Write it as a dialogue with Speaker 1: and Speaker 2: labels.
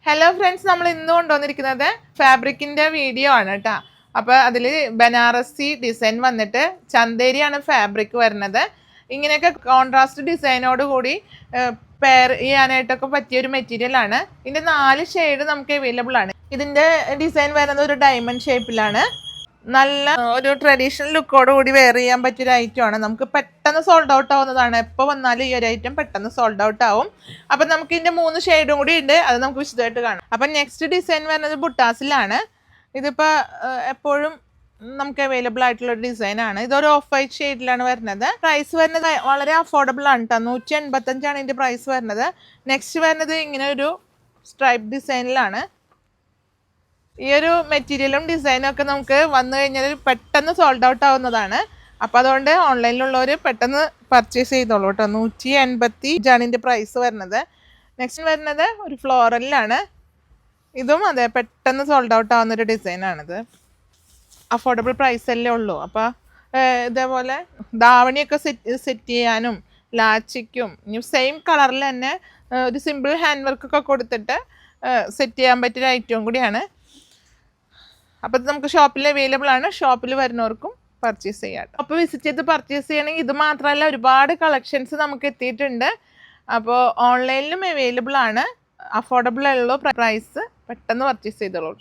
Speaker 1: Hello friends, നമ്മൾ ഇന്ന് കൊണ്ടുവന്നിരിക്കുന്നത് ഫാബ്രിക്കിൻ്റെ വീഡിയോ ആണ് കേട്ടോ. അപ്പോൾ അതിൽ ബനാറസി ഡിസൈൻ വന്നിട്ട് ചന്തേരിയാണ് ഫാബ്രിക് വരുന്നത്. ഇങ്ങനെയൊക്കെ കോൺട്രാസ്റ്റ് ഡിസൈനോട് കൂടി പെയർ ചെയ്യാനായിട്ടൊക്കെ പറ്റിയൊരു മെറ്റീരിയലാണ്. ഇതിൻ്റെ 4 ഷെയ്ഡ് നമുക്ക് അവൈലബിൾ ആണ്. ഇതിൻ്റെ ഡിസൈൻ വരുന്നത് ഒരു ഡയമണ്ട് ഷേപ്പിലാണ്. നല്ല ഒരു ട്രഡീഷണൽ ലുക്കോട് കൂടി വെയർ ചെയ്യാൻ പറ്റിയൊരു ഐറ്റമാണ്. നമുക്ക് പെട്ടെന്ന് സോൾഡ് ഔട്ട് ആവുന്നതാണ്. എപ്പോൾ വന്നാലും ഈ ഒരു ഐറ്റം പെട്ടെന്ന് സോൾഡ് ഔട്ട് ആവും. അപ്പം നമുക്ക് ഇതിൻ്റെ 3 ഷെയ്ഡും കൂടി ഉണ്ട്. അത് നമുക്ക് വിശദമായിട്ട് കാണാം. അപ്പം നെക്സ്റ്റ് ഡിസൈൻ വരുന്നത് ബുട്ടാസിലാണ്. ഇതിപ്പോൾ എപ്പോഴും നമുക്ക് അവൈലബിൾ ആയിട്ടുള്ള ഒരു ഡിസൈനാണ്. ഇതൊരു ഓഫ് വൈറ്റ് ഷെയ്ഡിലാണ് വരുന്നത്. പ്രൈസ് വരുന്നത് വളരെ അഫോർഡബിൾ ആണ് കേട്ടോ. 185 ഇതിൻ്റെ പ്രൈസ് വരുന്നത്. നെക്സ്റ്റ് വരുന്നത് ഇങ്ങനെ ഒരു സ്ട്രൈപ്പ് ഡിസൈനിലാണ്. ഈ ഒരു മെറ്റീരിയലും ഡിസൈനും ഒക്കെ നമുക്ക് വന്നു കഴിഞ്ഞാൽ പെട്ടെന്ന് സോൾഡ് ഔട്ട് ആവുന്നതാണ്. അപ്പോൾ അതുകൊണ്ട് ഓൺലൈനിലുള്ളവർ പെട്ടെന്ന് പർച്ചേസ് ചെയ്തോളൂ കേട്ടോ. 185 ഇതിൻ്റെ പ്രൈസ് വരുന്നത്. നെക്സ്റ്റ് വരുന്നത് ഒരു ഫ്ലോറലിലാണ്. ഇതും അതെ, പെട്ടെന്ന് സോൾഡ് ഔട്ട് ആവുന്നൊരു ഡിസൈനാണിത്. അഫോർഡബിൾ പ്രൈസല്ലേ ഉള്ളൂ. അപ്പോൾ ഇതേപോലെ ധാവണിയൊക്കെ സെറ്റ് ചെയ്യാനും ലാച്ചിക്കും സെയിം കളറിൽ തന്നെ ഒരു സിമ്പിൾ ഹാൻഡ് വർക്കൊക്കെ കൊടുത്തിട്ട് സെറ്റ് ചെയ്യാൻ പറ്റിയൊരു ഐറ്റവും കൂടിയാണ്. അപ്പോൾ ഇത് നമുക്ക് ഷോപ്പിൽ അവൈലബിൾ ആണ്. ഷോപ്പിൽ വരുന്നവർക്കും പർച്ചേസ് ചെയ്യാം. അപ്പോൾ വിസിറ്റ് ചെയ്ത് പർച്ചേസ് ചെയ്യണമെങ്കിൽ ഇത് മാത്രമല്ല, ഒരുപാട് കളക്ഷൻസ് നമുക്ക് എത്തിയിട്ടുണ്ട്. അപ്പോൾ ഓൺലൈനിലും അവൈലബിൾ ആണ്. അഫോർഡബിൾ ഉള്ള പ്രൈസ്, പെട്ടെന്ന് പർച്ചേസ് ചെയ്തോളൂ.